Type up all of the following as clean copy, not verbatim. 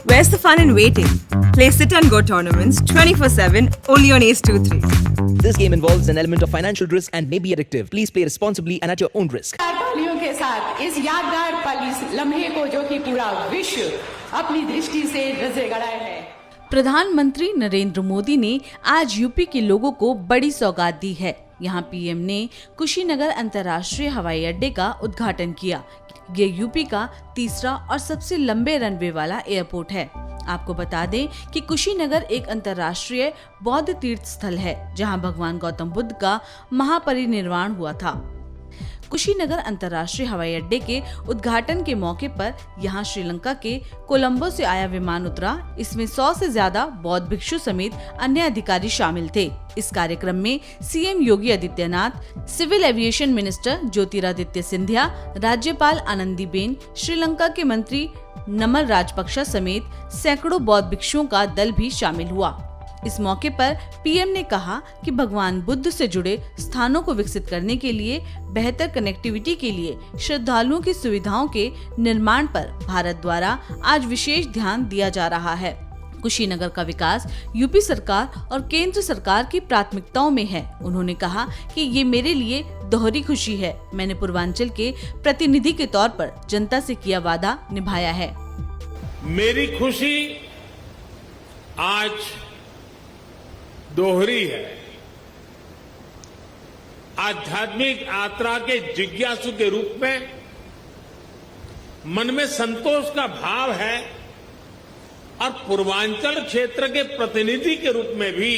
Where's the fun in waiting? Play Sit and Go tournaments 24/7 only on Ace 2-3. This game involves an element of financial risk and may be addictive. Please play responsibly and at your own risk. तालियों के साथ इस यादगार पल, इस लम्हे को जो कि पूरा विश्व अपनी दृष्टि से नजरे गड़ाए है। प्रधानमंत्री नरेंद्र मोदी ने आज यूपी के लोगों को बड़ी सौगात दी है। यहाँ पीएम ने कुशीनगर अंतर्राष्ट्रीय हवाई अड्डे का उद्घाटन किया। ये यूपी का तीसरा और सबसे लंबे रनवे वाला एयरपोर्ट है। आपको बता दें कि कुशीनगर एक अंतर्राष्ट्रीय बौद्ध तीर्थ स्थल है, जहाँ भगवान गौतम बुद्ध का महापरिनिर्वाण हुआ था। कुशीनगर अंतर्राष्ट्रीय हवाई अड्डे के उद्घाटन के मौके पर यहाँ श्रीलंका के कोलंबो से आया विमान उतरा। इसमें 100 से ज्यादा बौद्ध भिक्षु समेत अन्य अधिकारी शामिल थे। इस कार्यक्रम में CM Yogi Adityanath, civil aviation minister Jyotiraditya Scindia, राज्यपाल आनंदीबेन, श्रीलंका के मंत्री नमल राजपक्षा समेत सैकड़ों बौद्ध भिक्षुओं का दल भी शामिल हुआ। इस मौके पर पीएम ने कहा कि भगवान बुद्ध से जुड़े स्थानों को विकसित करने के लिए, बेहतर कनेक्टिविटी के लिए श्रद्धालुओं की सुविधाओं के निर्माण पर भारत द्वारा आज विशेष ध्यान दिया जा रहा है। कुशीनगर का विकास यूपी सरकार और केंद्र सरकार की प्राथमिकताओं में है। उन्होंने कहा कि ये मेरे लिए दोहरी खुशी है। मैंने पूर्वांचल के प्रतिनिधि के तौर पर जनता से किया वादा निभाया है। मेरी खुशी आज दोहरी है। आध्यात्मिक यात्रा के जिज्ञासु के रूप में मन में संतोष का भाव है और पूर्वांचल क्षेत्र के प्रतिनिधि के रूप में भी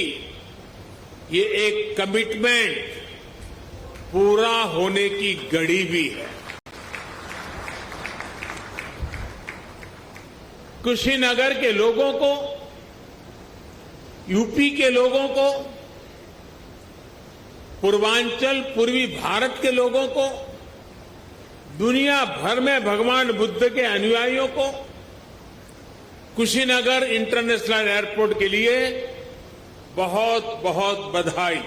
ये एक कमिटमेंट पूरा होने की घड़ी भी है। कुशीनगर के लोगों को, यूपी के लोगों को, पूर्वांचल पूर्वी भारत के लोगों को, दुनिया भर में भगवान बुद्ध के अनुयायियों को कुशीनगर इंटरनेशनल एयरपोर्ट के लिए बहुत बहुत बधाई।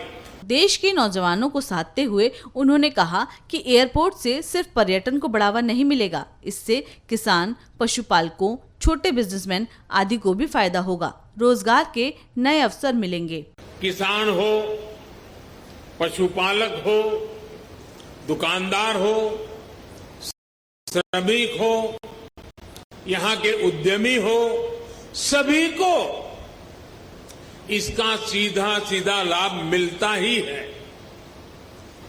देश के नौजवानों को साधते हुए उन्होंने कहा कि एयरपोर्ट से सिर्फ पर्यटन को बढ़ावा नहीं मिलेगा, इससे किसान, पशुपालकों, छोटे बिजनेसमैन आदि को भी फायदा होगा। रोजगार के नए अवसर मिलेंगे। किसान हो, पशुपालक हो, दुकानदार हो, श्रमिक हो, यहाँ के उद्यमी हो, सभी को इसका सीधा सीधा लाभ मिलता ही है।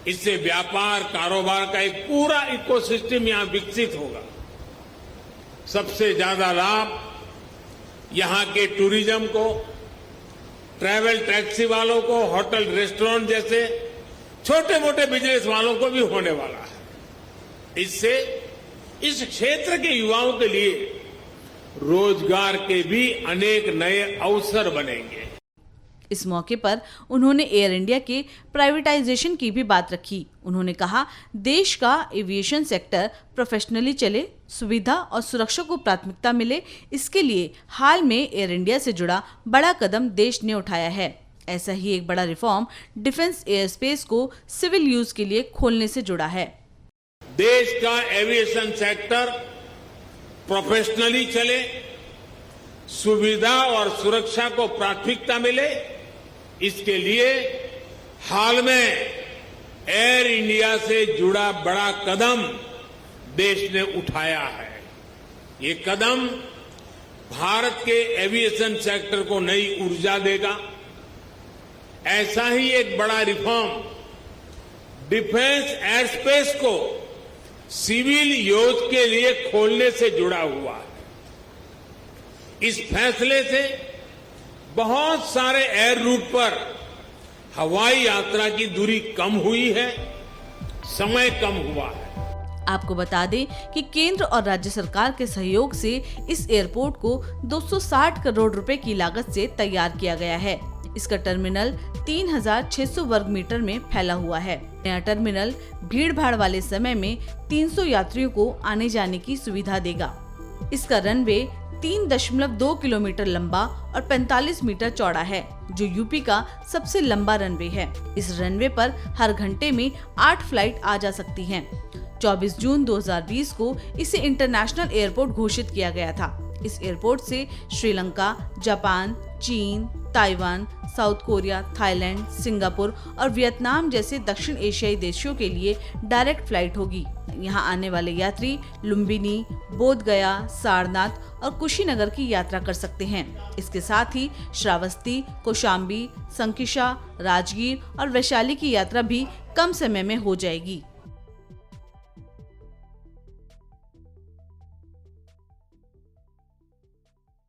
इससे व्यापार कारोबार का एक पूरा इकोसिस्टम यहाँ विकसित होगा। सबसे ज्यादा लाभ यहाँ के टूरिज्म को, ट्रैवल टैक्सी वालों को, होटल रेस्टोरेंट जैसे छोटे मोटे बिजनेस वालों को भी होने वाला है। इससे इस क्षेत्र के युवाओं के लिए रोजगार के भी अनेक नए अवसर बनेंगे। इस मौके पर उन्होंने एयर इंडिया के प्राइवेटाइजेशन की भी बात रखी। उन्होंने कहा, देश का एविएशन सेक्टर प्रोफेशनली चले, सुविधा और सुरक्षा को प्राथमिकता मिले, इसके लिए हाल में एयर इंडिया से जुड़ा बड़ा कदम देश ने उठाया है। ऐसा ही एक बड़ा रिफॉर्म डिफेंस एयर स्पेस को सिविल यूज के लिए खोलने से जुड़ा है। देश का एविएशन सेक्टर प्रोफेशनली चले, सुविधा और सुरक्षा को प्राथमिकता मिले, इसके लिए हाल में एयर इंडिया से जुड़ा बड़ा कदम देश ने उठाया है। ये कदम भारत के एविएशन सेक्टर को नई ऊर्जा देगा। ऐसा ही एक बड़ा रिफॉर्म डिफेंस एयर स्पेस को सिविल यूज के लिए खोलने से जुड़ा हुआ है। इस फैसले से बहुत सारे एयर रूट पर हवाई यात्रा की दूरी कम हुई है, समय कम हुआ है। आपको बता दें कि केंद्र और राज्य सरकार के सहयोग से इस एयरपोर्ट को 260 करोड़ रुपए की लागत से तैयार किया गया है। इसका टर्मिनल 3600 वर्ग मीटर में फैला हुआ है। नया टर्मिनल भीड़ भाड़ वाले समय में 300 यात्रियों को आने जाने की सुविधा देगा। इसका रनवे 3.2 किलोमीटर लंबा और 45 मीटर चौड़ा है, जो यूपी का सबसे लंबा रनवे है। इस रनवे पर हर घंटे में 8 फ्लाइट आ जा सकती हैं। 24 जून 2020 को इसे इंटरनेशनल एयरपोर्ट घोषित किया गया था। इस एयरपोर्ट से श्रीलंका, जापान, चीन, Taiwan, south Korea, Thailand, Singapore और वियतनाम जैसे दक्षिण एशियाई देशों के लिए डायरेक्ट फ्लाइट होगी। यहाँ आने वाले यात्री लुम्बिनी, बोध गया, सारनाथ और कुशीनगर की यात्रा कर सकते हैं। इसके साथ ही श्रावस्ती, कौशाम्बी, संकिशा, राजगीर और वैशाली की यात्रा भी कम समय में हो जाएगी।